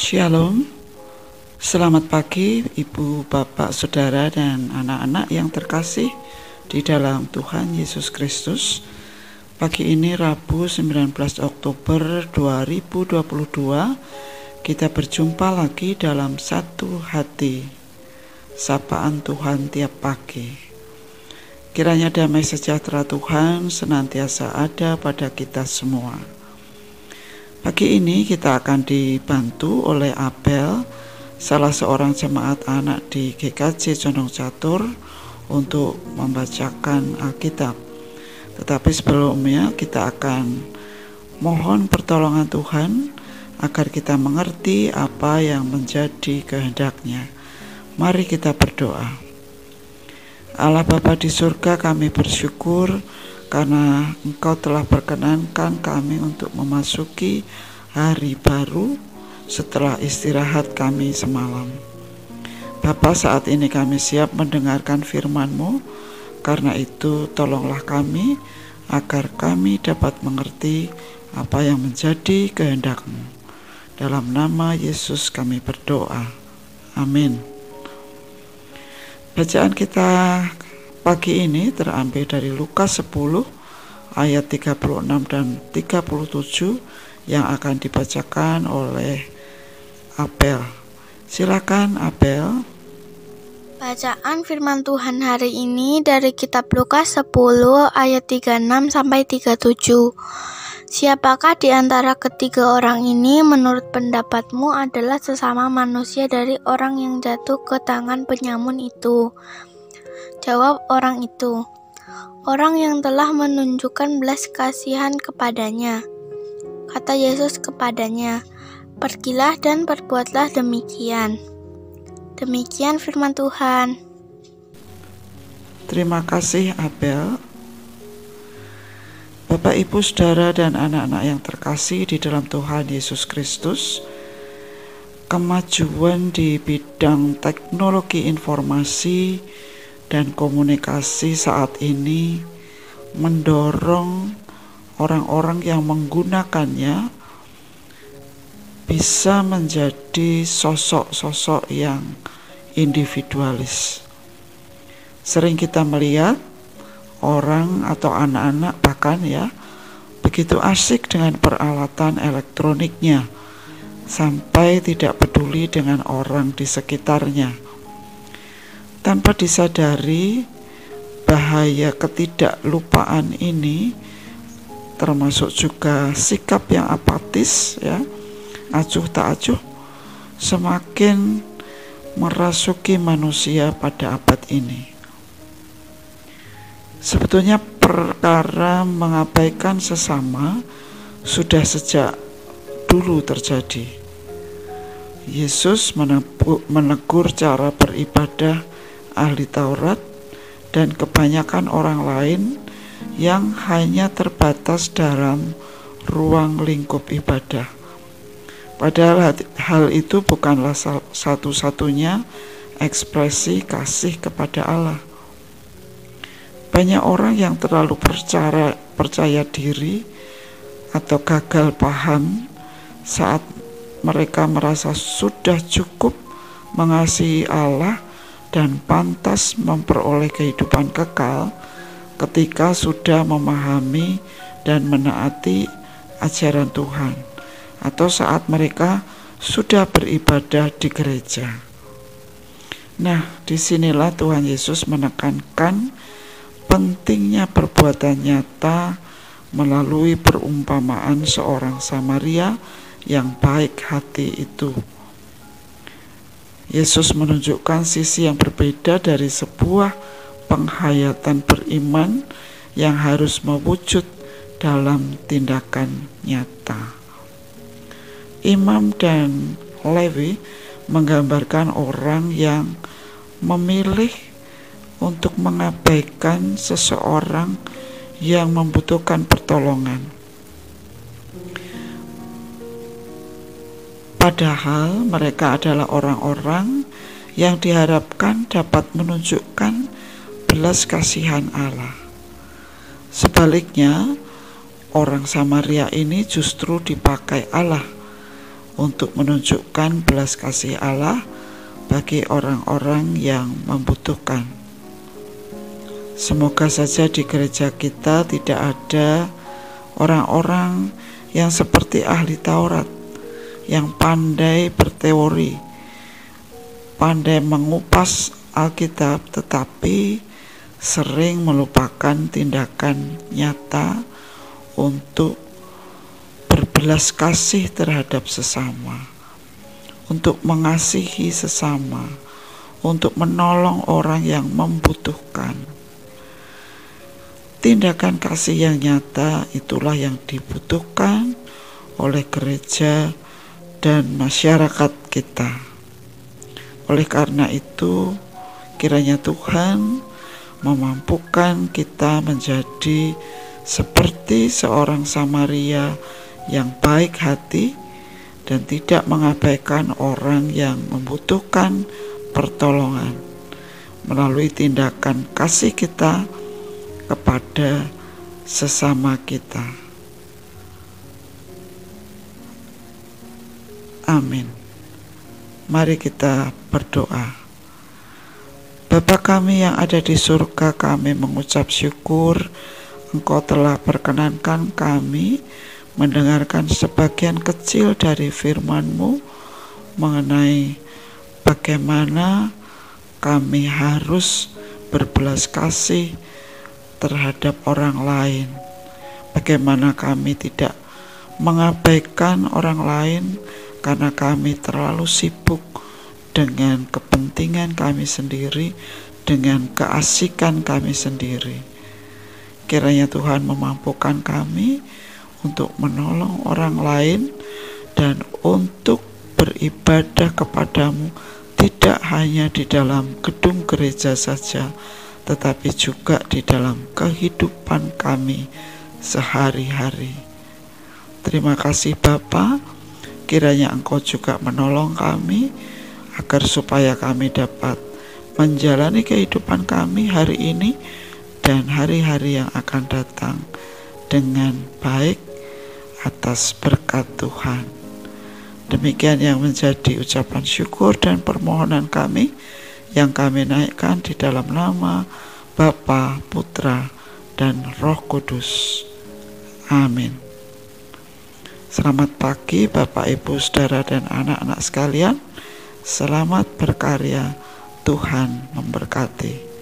Shalom, selamat pagi Ibu, Bapak, Saudara, dan anak-anak yang terkasih di dalam Tuhan Yesus Kristus. Pagi ini Rabu 19 Oktober 2022, kita berjumpa lagi dalam satu hati, sapaan Tuhan tiap pagi. Kiranya damai sejahtera Tuhan senantiasa ada pada kita semua. Pagi ini kita akan dibantu oleh Abel, salah seorang jemaat anak di GKJ Condong Catur, untuk membacakan Alkitab. Tetapi sebelumnya kita akan mohon pertolongan Tuhan agar kita mengerti apa yang menjadi kehendak-Nya. Mari kita berdoa. Allah Bapa di surga, kami bersyukur karena Engkau telah perkenankan kami untuk memasuki hari baru setelah istirahat kami semalam. Bapa, saat ini kami siap mendengarkan firman-Mu, karena itu tolonglah kami agar kami dapat mengerti apa yang menjadi kehendak-Mu. Dalam nama Yesus kami berdoa. Amin. Bacaan kita pagi ini terambil dari Lukas 10 ayat 36 dan 37 yang akan dibacakan oleh Abel. Silakan Abel. Bacaan firman Tuhan hari ini dari kitab Lukas 10 ayat 36 sampai 37. Siapakah di antara ketiga orang ini menurut pendapatmu adalah sesama manusia dari orang yang jatuh ke tangan penyamun itu? Jawab orang itu, orang yang telah menunjukkan belas kasihan kepadanya. Kata Yesus kepadanya, pergilah dan perbuatlah demikian. Demikian firman Tuhan. Terima kasih Abel. Bapak, Ibu, Saudara, dan anak-anak yang terkasih di dalam Tuhan Yesus Kristus, kemajuan di bidang teknologi informasi dan komunikasi saat ini mendorong orang-orang yang menggunakannya bisa menjadi sosok-sosok yang individualis. Sering kita melihat orang atau anak-anak bahkan begitu asik dengan peralatan elektroniknya sampai tidak peduli dengan orang di sekitarnya, tanpa disadari bahaya ketidaklupaan ini, termasuk juga sikap yang apatis, acuh tak acuh, semakin merasuki manusia pada abad ini. Sebetulnya perkara mengabaikan sesama sudah sejak dulu terjadi. Yesus menegur cara beribadah ahli Taurat dan kebanyakan orang lain yang hanya terbatas dalam ruang lingkup ibadah. Padahal hal itu bukanlah satu-satunya ekspresi kasih kepada Allah. Banyak orang yang terlalu percaya diri atau gagal paham saat mereka merasa sudah cukup mengasihi Allah dan pantas memperoleh kehidupan kekal ketika sudah memahami dan menaati ajaran Tuhan, atau saat mereka sudah beribadah di gereja. Nah, disinilah Tuhan Yesus menekankan pentingnya perbuatan nyata melalui perumpamaan seorang Samaria yang baik hati itu. Yesus menunjukkan sisi yang berbeda dari sebuah penghayatan beriman yang harus mewujud dalam tindakan nyata. Imam dan Lewi menggambarkan orang yang memilih untuk mengabaikan seseorang yang membutuhkan pertolongan. Padahal mereka adalah orang-orang yang diharapkan dapat menunjukkan belas kasihan Allah. Sebaliknya, orang Samaria ini justru dipakai Allah untuk menunjukkan belas kasih Allah bagi orang-orang yang membutuhkan. Semoga saja di gereja kita tidak ada orang-orang yang seperti ahli Taurat, yang pandai berteori, pandai mengupas Alkitab, tetapi sering melupakan tindakan nyata untuk berbelas kasih terhadap sesama, untuk mengasihi sesama, untuk menolong orang yang membutuhkan. Tindakan kasih yang nyata itulah yang dibutuhkan oleh gereja dan masyarakat kita. Oleh karena itu, kiranya Tuhan memampukan kita menjadi seperti seorang Samaria yang baik hati dan tidak mengabaikan orang yang membutuhkan pertolongan melalui tindakan kasih kita kepada sesama kita. Amin. Mari kita berdoa. Bapa kami yang ada di surga, kami mengucap syukur Engkau telah perkenankan kami mendengarkan sebagian kecil dari firman-Mu mengenai bagaimana kami harus berbelas kasih terhadap orang lain, bagaimana kami tidak mengabaikan orang lain karena kami terlalu sibuk dengan kepentingan kami sendiri, dengan keasikan kami sendiri. Kiranya Tuhan memampukan kami untuk menolong orang lain dan untuk beribadah kepadamu tidak hanya di dalam gedung gereja saja, tetapi juga di dalam kehidupan kami sehari-hari. Terima kasih Bapa, kiranya Engkau juga menolong kami agar supaya kami dapat menjalani kehidupan kami hari ini dan hari-hari yang akan datang dengan baik atas berkat Tuhan. Demikian yang menjadi ucapan syukur dan permohonan kami yang kami naikkan di dalam nama Bapa, Putra, dan Roh Kudus. Amin. Selamat pagi Bapak, Ibu, Saudara, dan anak-anak sekalian. Selamat berkarya. Tuhan memberkati.